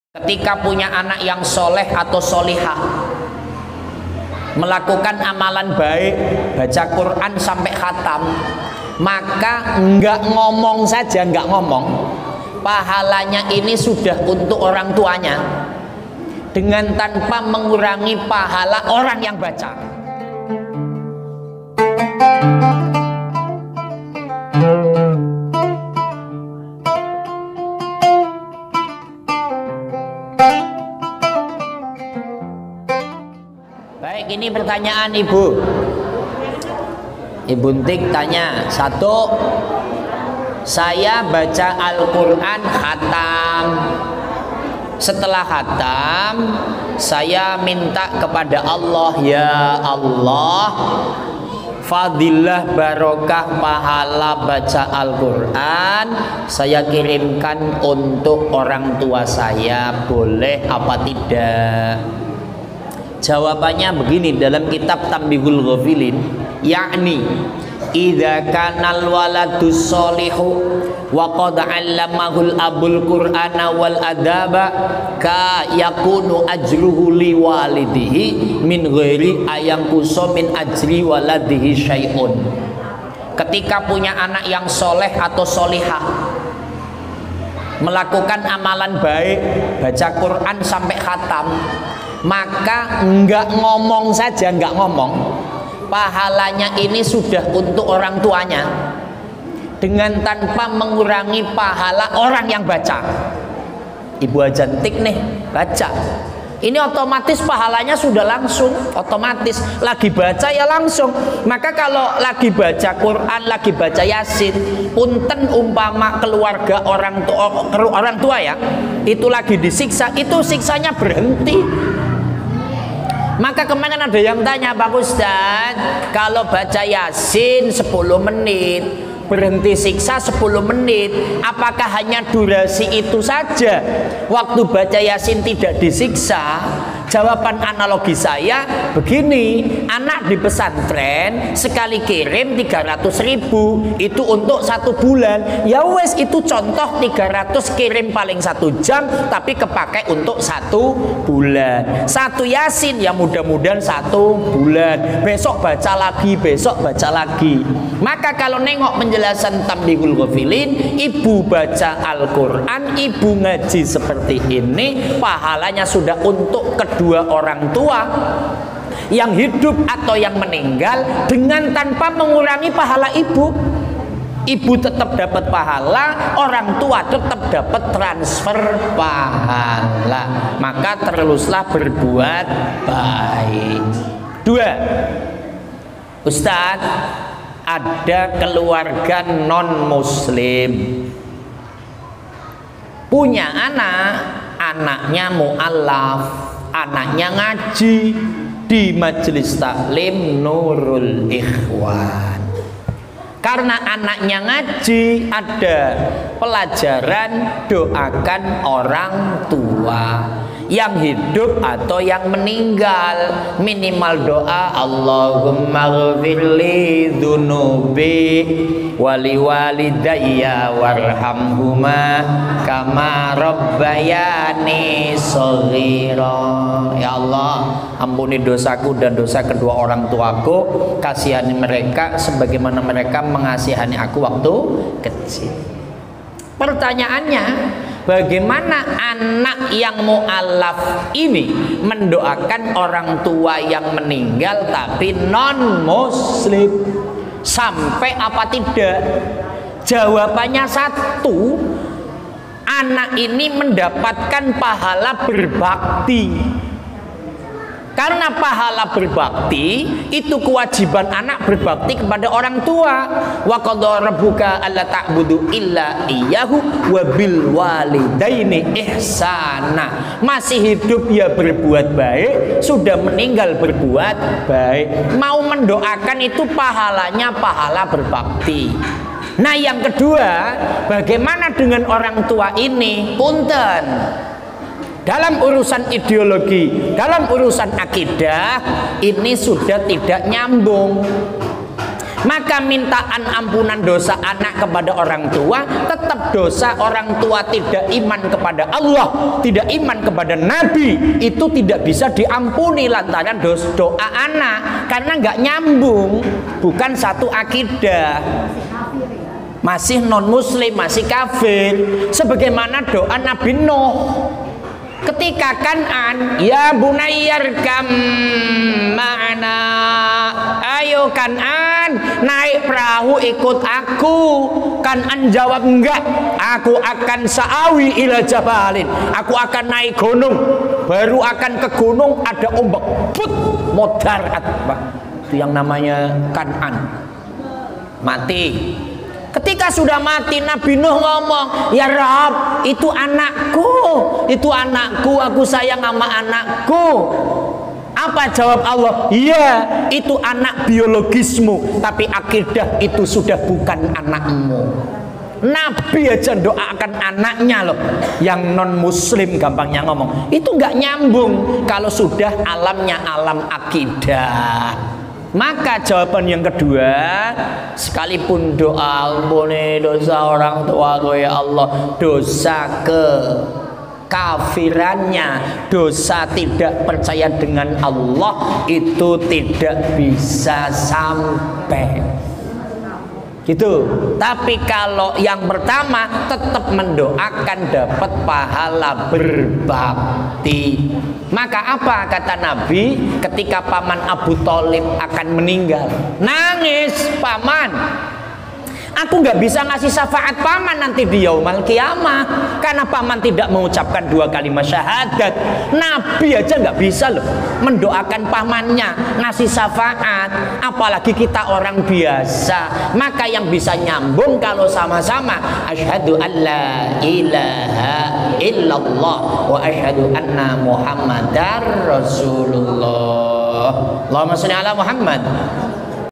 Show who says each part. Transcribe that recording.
Speaker 1: Ketika punya anak yang soleh atau solihah, melakukan amalan baik, baca Quran sampai khatam, maka nggak ngomong saja, nggak ngomong, pahalanya ini sudah untuk orang tuanya, dengan tanpa mengurangi pahala orang yang baca. Baik, ini pertanyaan Ibu. Ibu Tik tanya, satu, saya baca Al-Quran khatam. Setelah khatam, saya minta kepada Allah, ya Allah, fadilah barokah pahala baca Al-Quran saya kirimkan untuk orang tua saya, boleh apa tidak? Jawabannya begini dalam kitab Tambihul Ghafilin, yakni idza kanal waladus solihu wa qad 'allamahul abul qur'ana wal adaba ka yakunu ajruhu li walidihi min ghairi ayang kuso min ajri waladihi syai'un. Ketika punya anak yang soleh atau solihah, melakukan amalan baik, baca Quran sampai khatam, maka nggak ngomong saja, nggak ngomong, pahalanya ini sudah untuk orang tuanya, dengan tanpa mengurangi pahala orang yang baca. Ibu Ajantik nih baca, ini otomatis pahalanya sudah langsung, otomatis lagi baca ya langsung. Maka kalau lagi baca Quran, lagi baca Yasin, punten umpama keluarga orang tua ya, itu lagi disiksa, itu siksanya berhenti. Maka kemarin ada yang tanya, Pak Ustadz, kalau baca Yasin 10 menit, berhenti siksa 10 menit, apakah hanya durasi itu saja? Waktu baca Yasin tidak disiksa? Jawaban analogi saya begini, anak di pesantren sekali kirim 300.000, itu untuk 1 bulan. Ya wes, itu contoh 300 kirim paling 1 jam, tapi kepakai untuk 1 bulan. 1 Yasin ya mudah-mudahan 1 bulan. Besok baca lagi, besok baca lagi. Maka kalau nengok penjelasan Tambihul Ghafilin, ibu baca Al-Quran, ibu ngaji seperti ini, pahalanya sudah untuk kedua orang tua yang hidup atau yang meninggal, dengan tanpa mengurangi pahala ibu. Ibu tetap dapat pahala, orang tua tetap dapat transfer pahala. Maka teruslah berbuat baik. 2, Ustadz, ada keluarga non muslim punya anak, anaknya mu'alaf, anaknya ngaji di majelis taklim Nurul Ikhwan. Karena anaknya ngaji, ada pelajaran doakan orang tua yang hidup atau yang meninggal, minimal doa Allahumma ghfirli dzunubi wali walidayya warhamhuma kama rabbayani shaghira. Ya Allah, ampuni dosaku dan dosa kedua orang tuaku, kasihani mereka sebagaimana mereka mengasihani aku waktu kecil. Pertanyaannya, bagaimana anak yang mu'alaf ini mendoakan orang tua yang meninggal tapi non muslim? Sampai apa tidak? Jawabannya satu, anak ini mendapatkan pahala berbakti. Karena pahala berbakti itu kewajiban anak berbakti kepada orang tua. Wa qadha rabbuka alla ta'budu illa iyyahu wa bil walidaini ihsana. Masih hidup ya berbuat baik, sudah meninggal berbuat baik. Mau mendoakan itu pahalanya pahala berbakti. Nah, yang kedua, bagaimana dengan orang tua ini? Punten, dalam urusan ideologi, dalam urusan akidah, ini sudah tidak nyambung. Maka mintaan ampunan dosa anak kepada orang tua tetap dosa. Orang tua tidak iman kepada Allah, tidak iman kepada Nabi, itu tidak bisa diampuni lantaran doa anak, karena nggak nyambung, bukan satu akidah, masih non muslim, masih kafir. Sebagaimana doa Nabi Nuh ketika Kan'an, ya bunayyarkam ma'ana, ayo Kan'an naik perahu ikut aku. Kan'an jawab, enggak, aku akan sa'awi ila jabalin, aku akan naik gunung. Baru akan ke gunung ada ombak, put, modarat, itu yang namanya Kan'an, mati. Ketika sudah mati, Nabi Nuh ngomong, ya Rabb, itu anakku, aku sayang sama anakku. Apa jawab Allah? Iya, itu anak biologismu, tapi akidah itu sudah bukan anakmu. Nabi aja doakan anaknya loh, yang non muslim gampangnya ngomong. Itu nggak nyambung kalau sudah alamnya alam akidah. Maka jawaban yang kedua, sekalipun doa ampuni dosa orang tua ya Allah, dosa kafirannya, dosa tidak percaya dengan Allah, itu tidak bisa sampai gitu. Tapi kalau yang pertama tetap mendoakan dapat pahala berbakti. Maka apa kata Nabi ketika paman Abu Thalib akan meninggal? Nangis paman, aku nggak bisa ngasih syafaat paman nanti di yaumul kiamah karena paman tidak mengucapkan 2 kalimat syahadat. Nabi aja nggak bisa loh mendoakan pamannya, ngasih syafaat, apalagi kita orang biasa. Maka yang bisa nyambung kalau sama-sama asyhadu alla ilaha illallah wa asyhadu anna muhammadar rasulullah. Allahumma sholli ala Muhammad.